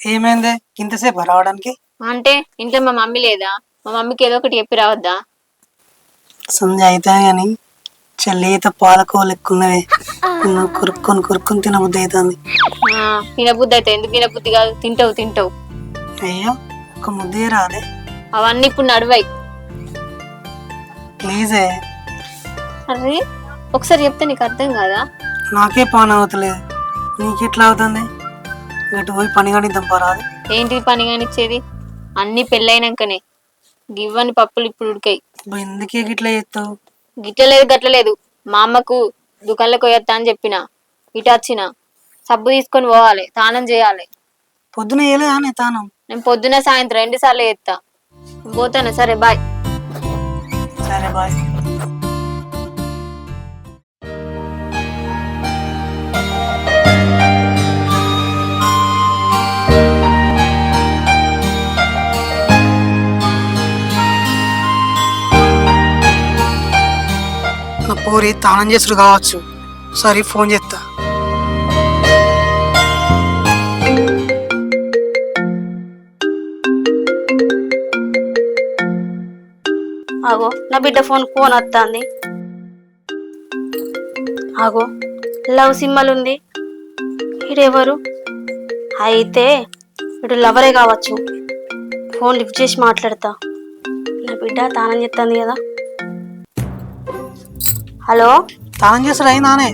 ఏమైంది ఇంతసేపు రావడానికి? అంటే ఇంట్లో మా మమ్మీ లేదా? మా మమ్మీకి ఏదో ఒకటి చెప్పి రావద్దా? సంధ్య అయితే గాని చెల్లిత పాలకోవ ఎక్కున్నవే. నిన్ను కొరుక్కొని కొరుక్కొని తినబుద్ధి అవుతుంది. తినబుద్ధి అయితే ఎందుకు తినబుద్ధి కాదు? తింటావు తింటావు. అయ్యో ఒక ముద్దే రాదే. అవన్నీ ఇప్పుడు నడువాయి. ప్లీజే. అరే ఒకసారి చెప్తే నీకు అర్థం కాదా? నాకే పాన్ అవుతలేదు, నీకెట్లా అవుతుంది? ఇటు పోయి పని కానిద్దాం పరాదు. ఏంటిది పని కానిచ్చేది? అన్ని పెళ్ళైనాకనే. గివ్వని పప్పులు ఇప్పుడు ఉడికాయి. ఎందుకే గిట్లా చేస్తావు? గిట్లలేదు గట్లలేదు. మా అమ్మకు దుకాణంలోకి పోయొత్తా అని చెప్పిన. ఇటు వచ్చిన సబ్బు తీసుకొని పోవాలి, తానం చేయాలి. పొద్దున వేయలేదా నే తానం? నేను పొద్దున సాయంత్రం 2 సార్లు చేస్తా. పోతాను, సరే బాయ్. సరే బాయ్. నా పూరి తానం చేసుడు కావచ్చు, సరే ఫోన్ చేస్తా. ఆగో నా బిడ్డ ఫోన్ వస్తుంది. ఆగో లవ్ సింబల్ ఉంది. ఇడెవరు? అయితే ఇటు లవరే కావచ్చు. ఫోన్ లిఫ్ట్ చేసి మాట్లాడతా. నా బిడ్డ తానం చెప్తాంది కదా. హలో, తానం చేసుడు అయిందానే?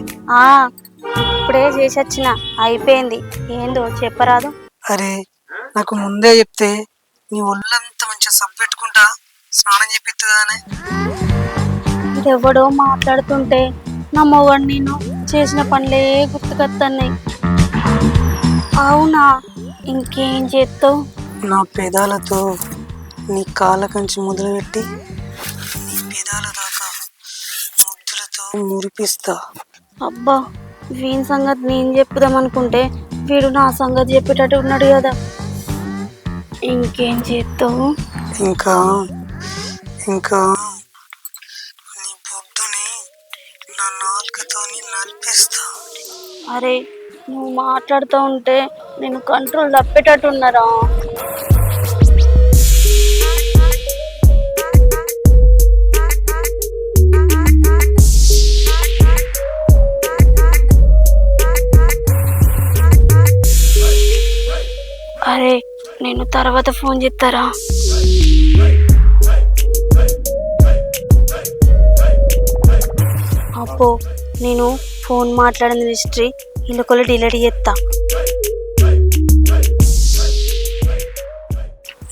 ఇప్పుడే చేసి వచ్చిన, అయిపోయింది. ఏందో చెప్పరాదు. అరే నాకు ముందే చెప్తే నీ ఒళ్ళంతా మంచిగా సబ్బు పెట్టుకుంటా స్నానం చేపిస్తుందానే. ఎవడో మాట్లాడుతుంటే నా మొగడు నేను చేసిన పనులే గుర్తుకొస్తున్నాయి. అవునా, ఇంకేం చేస్తావు? నా పెదాలతో నీ కాళ్ళ కంచి మొదలుపెట్టి నీ పెదాల దాకా ముద్దులతో మురిపిస్తా. అబ్బా, వీని సంగతి నేను చెప్పుదాం అనుకుంటే వీడు నా సంగతి చెప్పేటట్టు ఉన్నాడు కదా. ఇంకేం చేస్తావు? ఇంకా ఇంకా నీ బొద్దుని నా నాలుకతోని నలిపిస్తా. అరే నువ్వు మాట్లాడుతూ ఉంటే నేను కంట్రోల్ తప్పేటట్టు ఉన్నారా? అరే నేను తర్వాత ఫోన్ చేస్తారా? అబ్బో, నేను ఫోన్ మాట్లాడిన హిస్టరీ ఇళ్ళకొల్లు డిలీట్ చేస్తా.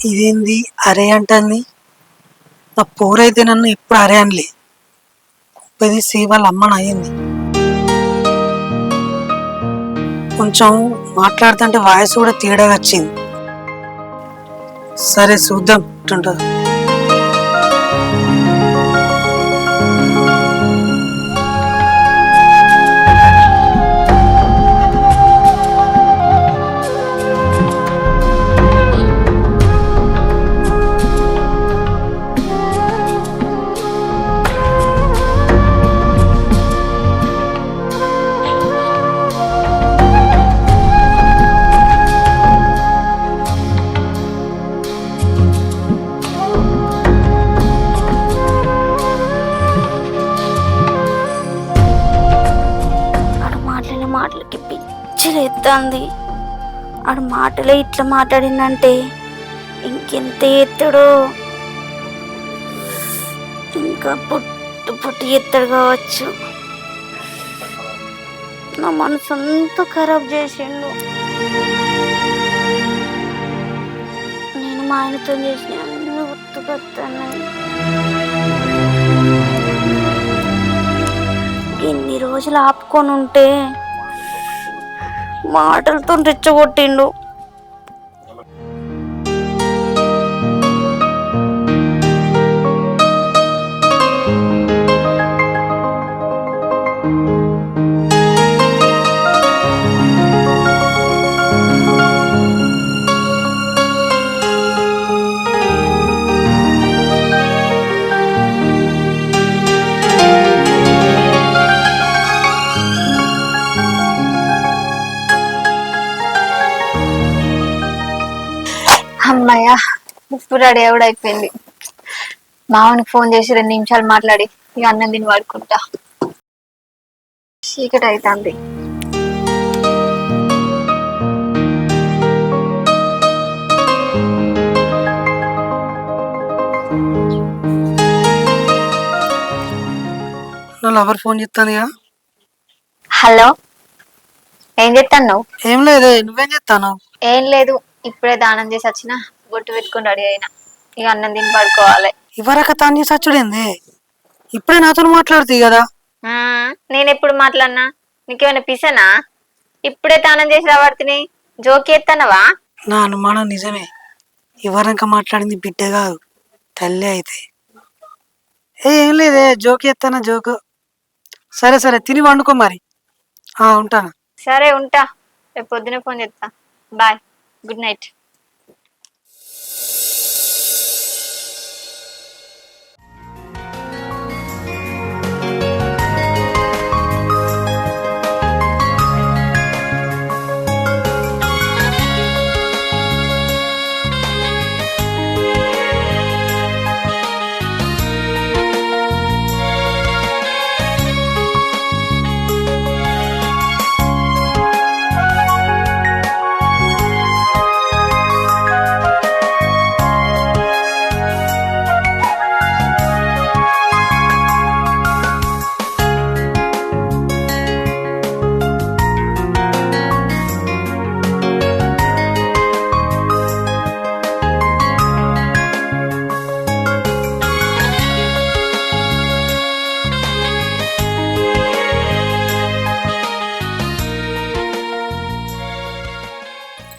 ఇదేంది అరే అంటుంది? నా పోరైతే నన్ను ఎప్పుడు అరే అనలే. ఉపదేశి వాళ్ళ అమ్మని అయ్యింది. కొంచెం మాట్లాడుతుంటే వాయిస్ కూడా తేడాగా వచ్చింది. సరే చూద్దాం ఉంటుంది. మాటలకి పిచ్చిలేస్తుంది. ఆడు మాటలే ఇట్లా మాట్లాడిందంటే ఇంకెంత ఎత్తాడో. ఇంకా పుట్టు పుట్టి ఎత్తాడు కావచ్చు. నా మనసు అంతా ఖరాబ్ చేసిండు. నేను మా ఆయనతో చేసిన అన్ని గుర్తుకొస్తున్నాయి. ఇన్ని రోజులు ఆపుకొని ఉంటే మాటలతో రెచ్చగొట్టిండు. ఉప్పు రెడీ కూడా అయిపోయింది. మామూలుకి ఫోన్ చేసి 2 నిమిషాలు మాట్లాడి ఇక అన్నం తిని పడుకుంటా. చీకటి అవుతుంది. నా లవర్ ఫోన్ చేస్తానుగా. హలో, ఏం చేస్తాను? ఏం లేదే, నువ్వేం చేస్తాను? ఏం లేదు, ఇప్పుడే దానం చేసి వచ్చిన, బొట్టు పెట్టుకుని రెడీ అయినా, ఇక అన్నం తిని పడుకోవాలి. ఇవరక తాను చేసి వచ్చుడేంది? ఇప్పుడే నాతో మాట్లాడుతాయి కదా. నేను ఎప్పుడు మాట్లాడినా? నీకేమైనా పిసనా? ఇప్పుడే తానం చేసి రాబడుతుంది, జోకి ఎత్తనవా? నా అనుమానం నిజమే. ఇవరక మాట్లాడింది బిడ్డ కాదు, తల్లి అయితే. ఏం లేదే, జోకి ఎత్తానా జోకు. సరే సరే, తిని వండుకో మరి. ఉంటాను. సరే ఉంటా, రేపు పొద్దునే ఫోన్ చేస్తా. Bye, good night.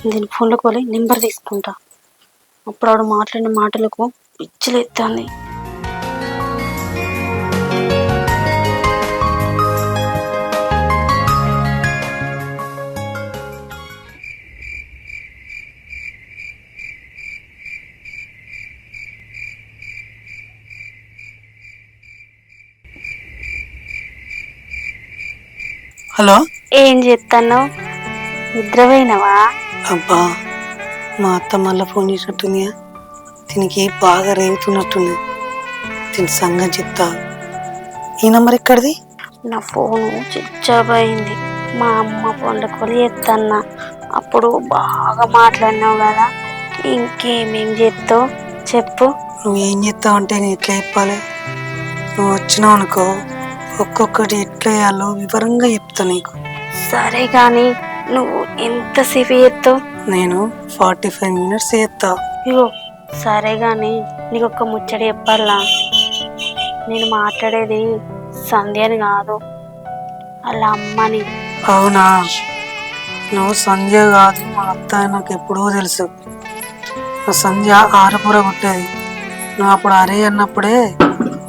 దీని ఫోన్లోకి వెళ్ళి నెంబర్ తీసుకుంటా. అప్పుడు ఆవిడ మాట్లాడిన మాటలకు పిచ్చిలేస్తుంది. హలో, ఏం చేస్తున్నావు? నిద్రపోయినవా? అబ్బా, మా అత్త మళ్ళీ ఫోన్ చేసినట్టుంది. దీనికి బాగా రేగుతున్నట్టుంది. దీని సంగతి చెప్తా. ఈ నంబర్ ఎక్కడిది? నా ఫోను స్విచ్ ఆఫ్ అయింది. మా అమ్మ ఫోన్లోకి వెళ్ళి ఎత్తన్నా. అప్పుడు బాగా మాట్లాడినావు కదా, ఇంకేమేం చేస్తావు చెప్పు. నువ్వేం చేస్తావు అంటే నేను ఎట్లా చెప్పాలి? నువ్వు వచ్చినావు అనుకో, ఒక్కొక్కటి ఎట్లా వేయాలో వివరంగా చెప్తా నీకు. సరే కానీ నువ్వు ఎంతసేపు చేస్తావు? నేను 45 minutes చేస్తా. ఇగో సరే కానీ నీకు ఒక్క ముచ్చట చెప్పాలా? నేను మాట్లాడేది సంధ్యని కాదు, వాళ్ళ అమ్మని. అవునా? నువ్వు సంధ్య కాదు, మా అత్త నాకు ఎప్పుడో తెలుసు. నా సంధ్య ఆరపూర కొట్టేది. నువ్వు అప్పుడు అరే అన్నప్పుడే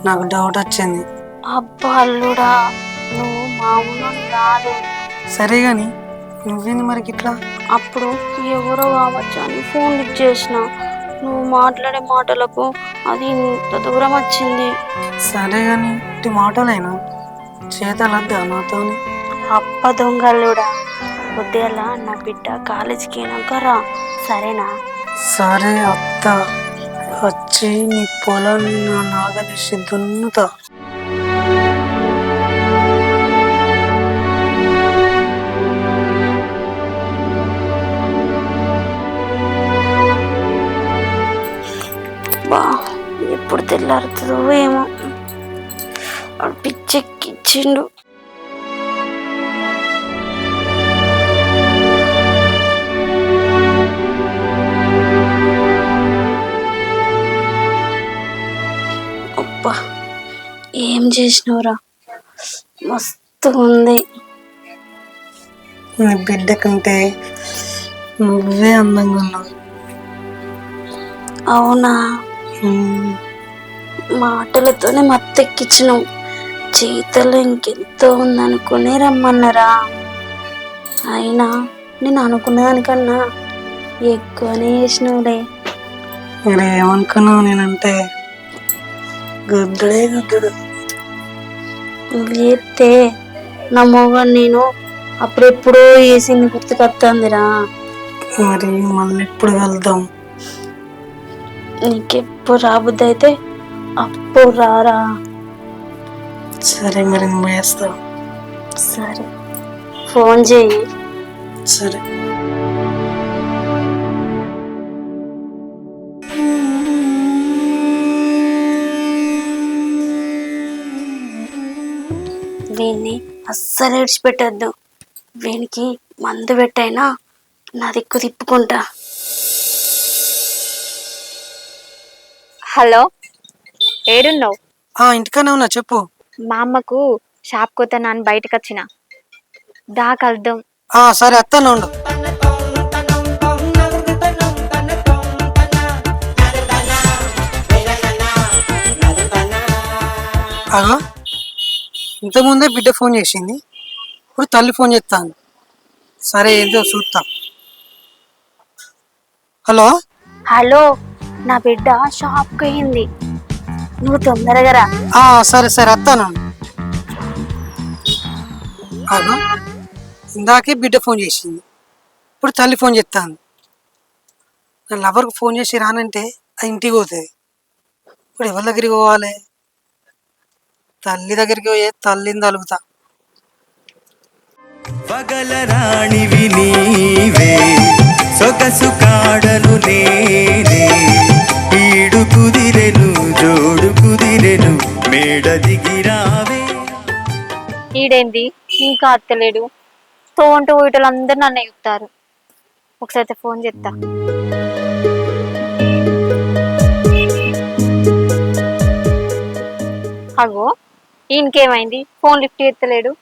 నాకు డౌట్ వచ్చింది. అబ్బా అల్లుడా, నువ్వు మామూలు కాదు. సరే గాని నువ్వేంది మరి ఇట్లా? అప్పుడు ఎవరో కావచ్చు అని ఫోన్ లిఫ్ట్ చేసిన, నువ్వు మాట్లాడే మాటలకు అది ఇంత దూరం వచ్చింది. సరే గాని ఇట్టి మాటలైనా చేతలద్దా నాతో? అప్ప దొంగలుడా, పొద్దుగల నా బిడ్డ కాలేజీకి అయినాక రా, సరేనా? సరే అత్త, వచ్చి నీ పొలాన్ని నా నాగలిసి దున్నుతా. బా, ఎప్పుడు తెల్లారుతుందో ఏమో. పిచ్చెక్కిచ్చిండు. అబ్బా, ఏం చేసినవురా? మస్తు ఉంది. నీ బిడ్డ కంటే నువ్వే అందంగా ఉన్నావు. అవునా? మాటలతోనే మత్తెక్కించినావు, చేతల్లో ఇంకెంతో ఉందనుకునే రమ్మన్నారా? అయినా నేను అనుకున్న దానికన్నా ఎక్కువనే చేసినవులే. మరి ఏమనుకున్నావు నేనంటే? గుద్దుడే గుద్దుడు. నువ్వు చెప్తే నా మొగని నేను అప్పుడెప్పుడో వేసింది గుర్తుకొస్తుందిరా. మరి మళ్ళీ ఎప్పుడు వెళ్దాం? నీకెప్పుడు రాబుద్ది అయితే అప్పుడు రారా. సరే మరి నువ్వు వేస్తావు. సరే ఫోన్ చేయి. సరే. వీన్ని అస్సలు విడిచిపెట్టద్దు. వీనికి మందు పెట్టైనా నా దిక్కు తిప్పుకుంటా. హలో, ఏడున్నావు? ఇంటికనే ఉన్నా, చెప్పు. మా అమ్మకు షాప్ కొత్త నాన్న బయటకు వచ్చిన దా కలుద్దాం. సరే అత్తనే ఉండు. అగో ఇంతకుముందే బిడ్డ ఫోన్ చేసింది, ఇప్పుడు తల్లి ఫోన్ చేస్తాను. సరే ఏదో చూస్తా. హలో. హలో, నా బిడ్డ షాప్కి అయింది, నువ్వు తొందరగా రా. సరే సరే అత్తాను. అగో ఇందాకే బిడ్డ ఫోన్ చేసింది, ఇప్పుడు తల్లి ఫోన్ చేస్తాను. నా లవర్కి ఫోన్ చేసి రానంటే అది ఇంటికి పోతుంది. ఇప్పుడు ఎవరి దగ్గరికి పోవాలి? తల్లి దగ్గరికి పోయే తల్లిని తలుపుతా. పగలరాణివి నీవే సొగసు కాడను నేనే, ఈడు కుదిరెను జోడు కుదిరెను మేడ దిగిరావే. ఈడేంది ఇంకా అత్తలేడు? తోంటూ వీటలు అందరు నన్ను ఎగుతారు. ఒకసారి ఫోన్ చేస్తా. అగో ఈయనకేమైంది? ఫోన్ లిఫ్ట్ చేస్తలేడు.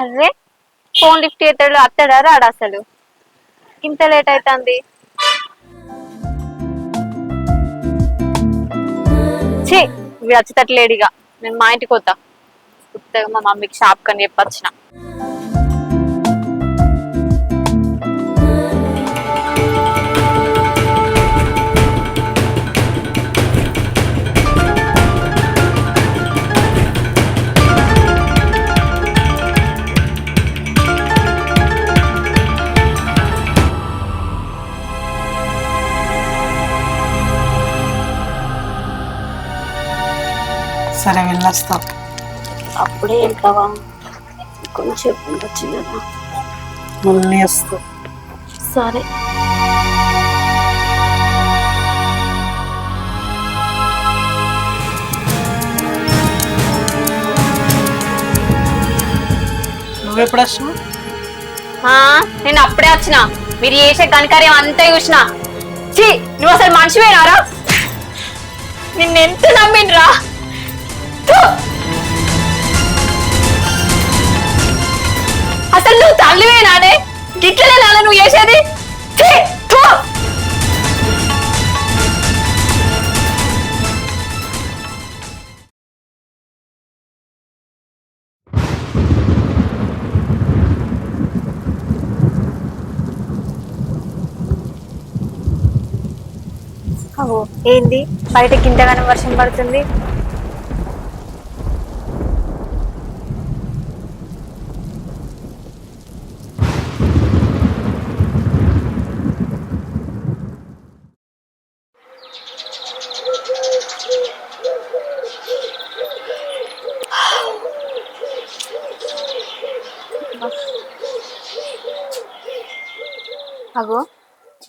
అర్రే ఫోన్ లిఫ్ట్ చేస్తాడు, అత్తడా రాడు అసలు? ఇంత లేట్ అవుతుంది. ఛీ, ఇవి వచ్చేటట్లేడిగా. నేను మా ఇంటికి పోతా. కొత్తగా మా మమ్మీకి షాప్ కని చెప్పొచ్చిన. సరే వెళ్ళొస్తా. అప్పుడే వెళ్తావా? కొంచెం ఉండొచ్చు కదా. మళ్ళీ వస్తా. సరే. నువ్వెప్పుడు వస్తావు? నేను అప్పుడే వచ్చిన. మీరు చేసే గణకార్యం అంతా చూసిన. ఛీ, నువ్వు అసలు మనిషివేనారా? నిన్నెంత నమ్మినరా? అసలు నువ్వు తల్లివేనానే? గిట్లనే నాన్న నువ్వు చేసేది? ఏంది బయట కిందగానే వర్షం పడుతుంది? అగో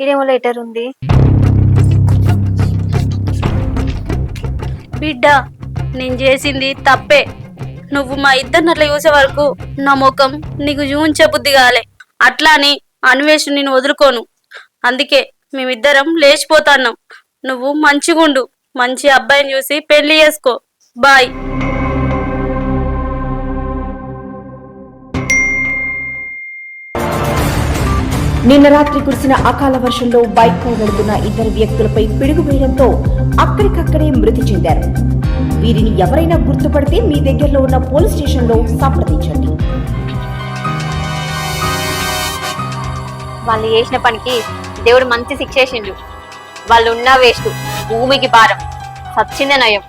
ఇదేమో లెటర్ ఉంది. బిడ్డ, నేను చేసింది తప్పే. నువ్వు మా ఇద్దరిని అట్లా చూసే వరకు నా ముఖం నీకు చూంచే బుద్ధి కాలే. అట్లా అని అన్వేషణ నేను వదులుకోను. అందుకే మేమిద్దరం లేచిపోతాన్నాం. నువ్వు మంచిగుండు, మంచి అబ్బాయిని చూసి పెళ్లి చేసుకో. బాయ్. నిన్న రాత్రి కురిసిన అకాల వర్షంలో బైక్ పై వెళుతున్న ఇద్దరు వ్యక్తులపై పిడుగు వేయడంతో అక్కడికక్కడే మృతి చెందారు. వీరిని ఎవరైనా గుర్తుపడితే మీ దగ్గరలో ఉన్న పోలీస్ స్టేషన్ లో సంప్రదించండి. వాళ్ళు చేసిన పనికి దేవుడు మంచి శిక్ష చేసిండు. వాళ్ళు ఉన్న వేస్ట్, భూమికి భారం. సచ్చిందే నయం.